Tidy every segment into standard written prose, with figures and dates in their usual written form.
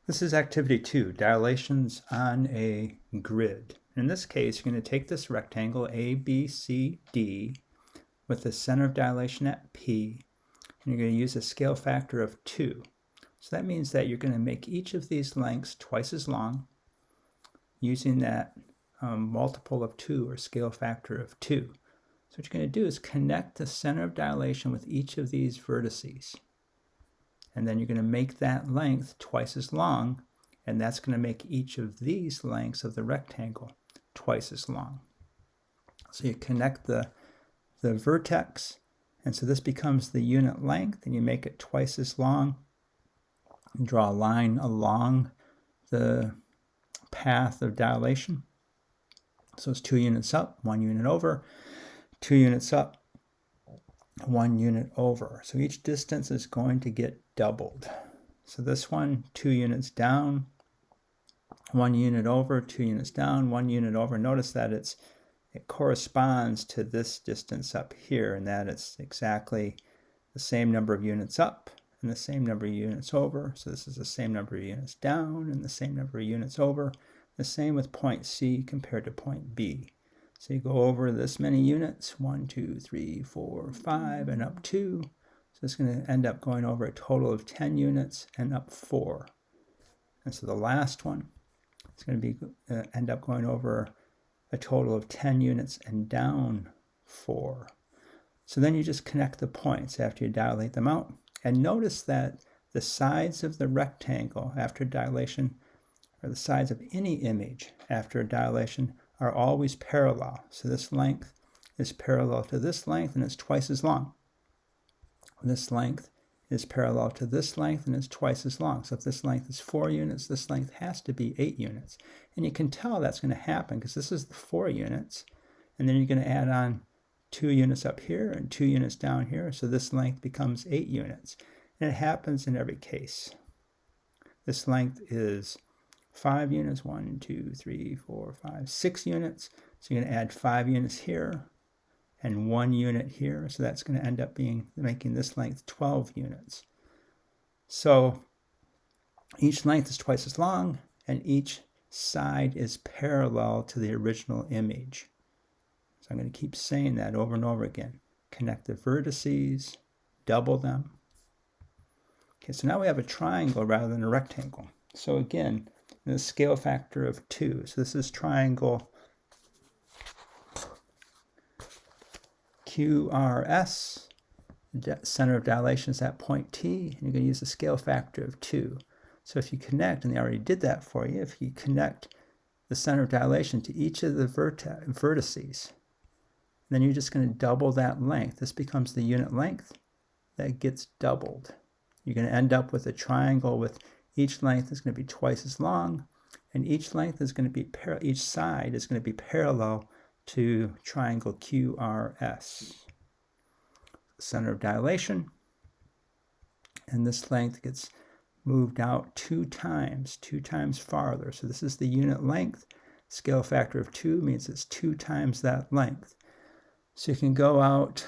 This is activity 2, dilations on a grid. In this case, you're going to take this rectangle A, B, C, D with the center of dilation at P, and you're going to use a scale factor of 2. So that means that you're going to make each of these lengths twice as long using that multiple of 2 or scale factor of 2. So what you're going to do is connect the center of dilation with each of these vertices. And then you're going to make that length twice as long, and that's going to make each of these lengths of the rectangle twice as long. So you connect the vertex, and so this becomes the unit length, and you make it twice as long. And draw a line along the path of dilation. So it's 2 units up, 1 unit over, 2 units up, 1 unit over. So each distance is going to get doubled. So this one, 2 units down, 1 unit over, 2 units down, 1 unit over. Notice that it corresponds to this distance up here, and that it's exactly the same number of units up and the same number of units over. So this is the same number of units down and the same number of units over. The same with point C compared to point B. So you go over this many units, 1, 2, 3, 4, 5, and up 2. So it's going to end up going over a total of 10 units and up 4. And so the last one is going to be end up going over a total of 10 units and down 4. So then you just connect the points after you dilate them out. And notice that the sides of the rectangle after dilation, or the sides of any image after dilation, are always parallel. So this length is parallel to this length, and it's twice as long. This length is parallel to this length, and it's twice as long. So if this length is 4 units, this length has to be 8 units. And you can tell that's going to happen because this is the 4 units, and then you're going to add on 2 units up here and 2 units down here, so this length becomes 8 units. And it happens in every case. This length is 5 units, 1, 2, 3, 4, 5, 6 units. So you're going to add 5 units here and 1 unit here. So that's going to end up making this length 12 units. So each length is twice as long, and each side is parallel to the original image. So I'm going to keep saying that over and over again. Connect the vertices, double them. Okay, so now we have a triangle rather than a rectangle. So again, the scale factor of 2. So this is triangle QRS. The center of dilation is at point T, and you're going to use a scale factor of 2. So if you connect, and they already did that for you, if you connect the center of dilation to each of the vertices, then you're just going to double that length. This becomes the unit length that gets doubled. You're going to end up with a triangle with each length is going to be twice as long, and each length is going to be each side is going to be parallel to triangle QRS. Center of dilation, and this length gets moved out 2 times farther. So this is the unit length. Scale factor of 2 means it's 2 times that length. So you can go out,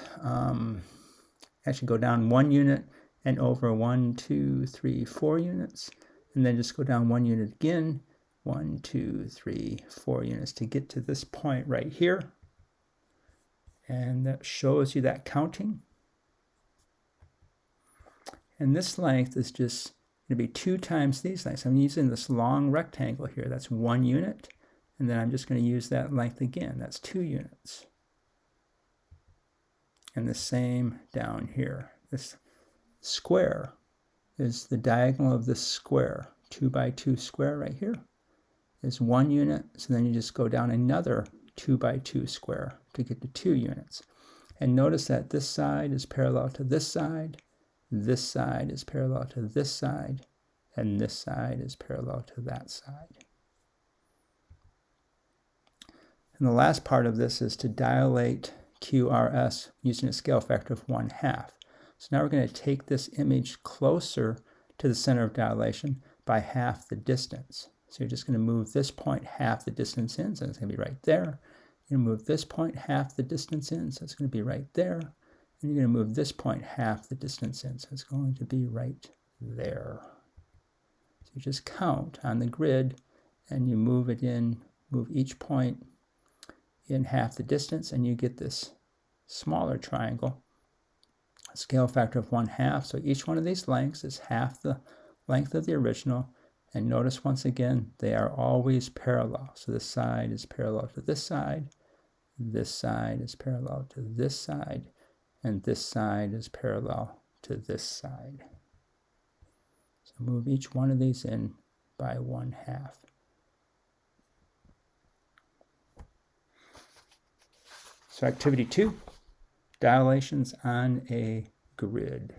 actually go down 1 unit and over 1, 2, 3, 4 units, and then just go down 1 unit again, 1, 2, 3, 4 units to get to this point right here. And that shows you that counting. And this length is just going to be 2 times these lengths. I'm using this long rectangle here. That's 1 unit. And then I'm just going to use that length again. That's 2 units. And the same down here. This square is the diagonal of this square. 2 by 2 square right here is 1 unit. So then you just go down another 2 by 2 square to get to 2 units. And notice that this side is parallel to this side is parallel to this side, and this side is parallel to that side. And the last part of this is to dilate QRS using a scale factor of 1/2. So now we're going to take this image closer to the center of dilation by half the distance. So you're just going to move this point half the distance in, so it's going to be right there. You're going to move this point half the distance in, so it's going to be right there. And you're going to move this point half the distance in, so it's going to be right there. So you just count on the grid and you move it in, move each point in half the distance, and you get this smaller triangle, a scale factor of 1/2. So each one of these lengths is half the length of the original. And notice once again, they are always parallel. So this side is parallel to this side is parallel to this side, and this side is parallel to this side. So move each one of these in by 1/2. So activity 2, dilations on a grid.